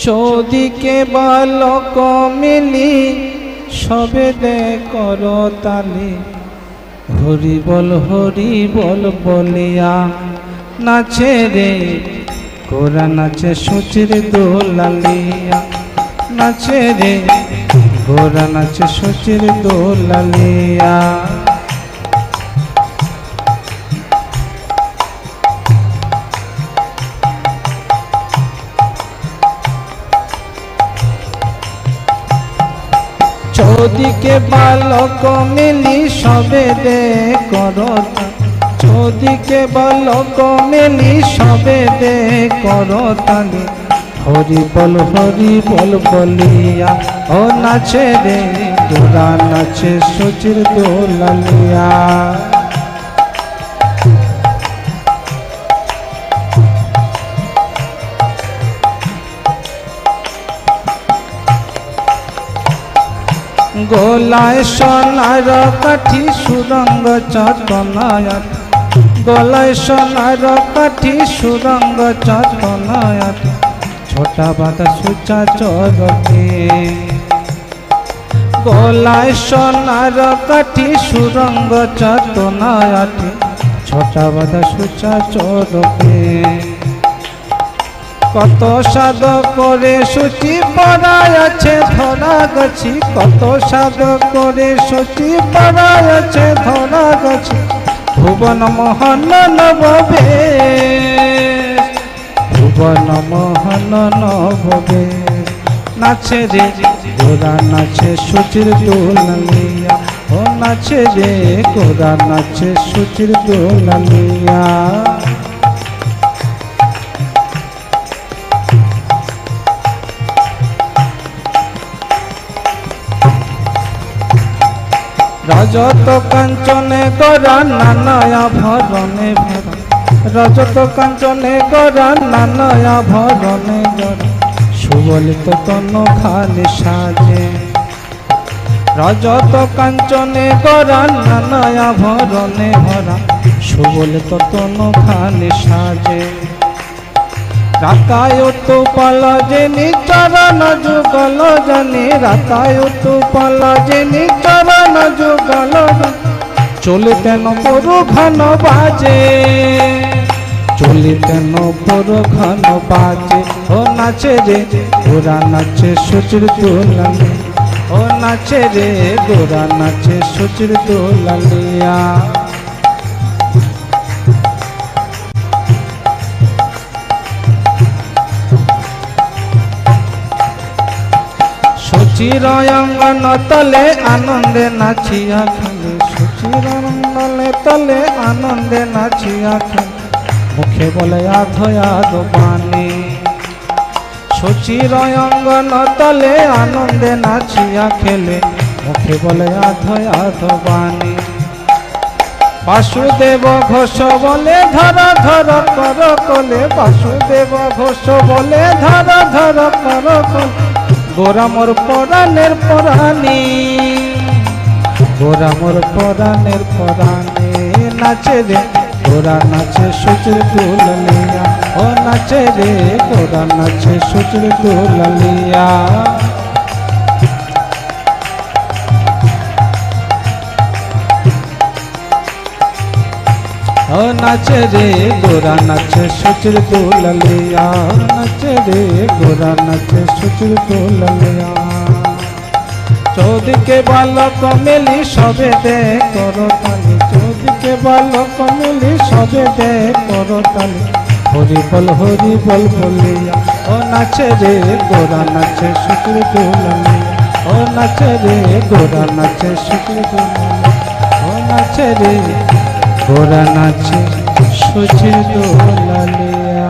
চৌদিকে বালক মিলি সবে দে কর তালি, হরি বল বলিয়া নাচে রে গোরা নাচে সচির দোলালিয়া, নাচে রে গোরা নাচে সচির দোলালিয়া। চৌদিকে বালক মিলি সবে দে কর, চৌদিকে বালক মিলি সবে দে কর তালি, হরি বল বলিয়া ও নাচে রে গোরা নাচে সচির দোলালিয়া। গলায় সোনার কাঠি সুরঙ্গ চটনায়াত, গলায় সোনার কাঠি সুরঙ্গ চটনায়াত, ছোটা বাঁধা সুচা চরকে। গলায় সোনার কাঠি সুরঙ্গ চটনায়াত, ছোটা বাঁধা সুচা চরকে। কত সাধ করে সূচি পড়ায় আছে ধরা গছি, কত সাধ করে সূচি পড়ায় আছে ধরা গছি, ভুবন মোহন নববে, ভুবন মোহন নববে। নাচে রে গোরা নাচে সচির দোলালিয়া, ও নাচে রে গোরা নাচে সচির দোলালিয়া। রজত কাঞ্চনে গড়া নানায়া ভরণে ভরা, রজত কাঞ্চনে গড়া নানায়া ভরণে গড়া, সুবলিত তন খালি সাজে। রজত কাঞ্চনে গড়া নানায়া ভরণে ভরা, সুবলিত তন খালি সাজে। রাতায়ুত পাল জেনি চরণ যুগল জানি, রাতায়ুত পাল জেনি চরণ যুগল জানি, চলিতেন পরু ঘন বাজে, চলিতেন পরু ঘন বাজে। ও নাচে রে গোরা নাচে সচির দোলালি, ও নাচে রে গোরা নাচে সচির দোলালিয়া। সচির অঙ্গন তলে আনন্দে নাচিয়া খেলে, সচির অঙ্গন তলে আনন্দে নাচিয়া খেলে, মুখে বলে আধয়াদ বাণী। সচির অঙ্গন তলে আনন্দে নাচিয়া খেলে, মুখে বলে আধয়াদ বাণী। বাসুদেব ঘোষ বলে ধর ধর কর কলে, বাসুদেব ঘোষ বলে ধর ধর কর কলে, গোরা মোর পরাণের পরাণী, গোরা মোর পরাণের পরাণী। নাচে রে গোরা নাচে সচির দোলালিয়া, ও নাচে রে গোরা নাচে সচির দোলালিয়া। ও নাচে রে গোরা নাচে সচির দোলালিয়া, নাচে রে গোরা নাচে সচির দোলালিয়া। চৌদিকে বালক মিলি সবে দে কর তালি, চৌদিকে বালক মিলি সবে দে কর তালি, হরি বল বলিয়া ও নাচে রে গোরা নাচে সচির দোলালিয়া, ও নাচে রে গোরা নাচে সচির দোলালিয়া, ও নাচে রে গোরা নাচে সচির দোলালিয়া।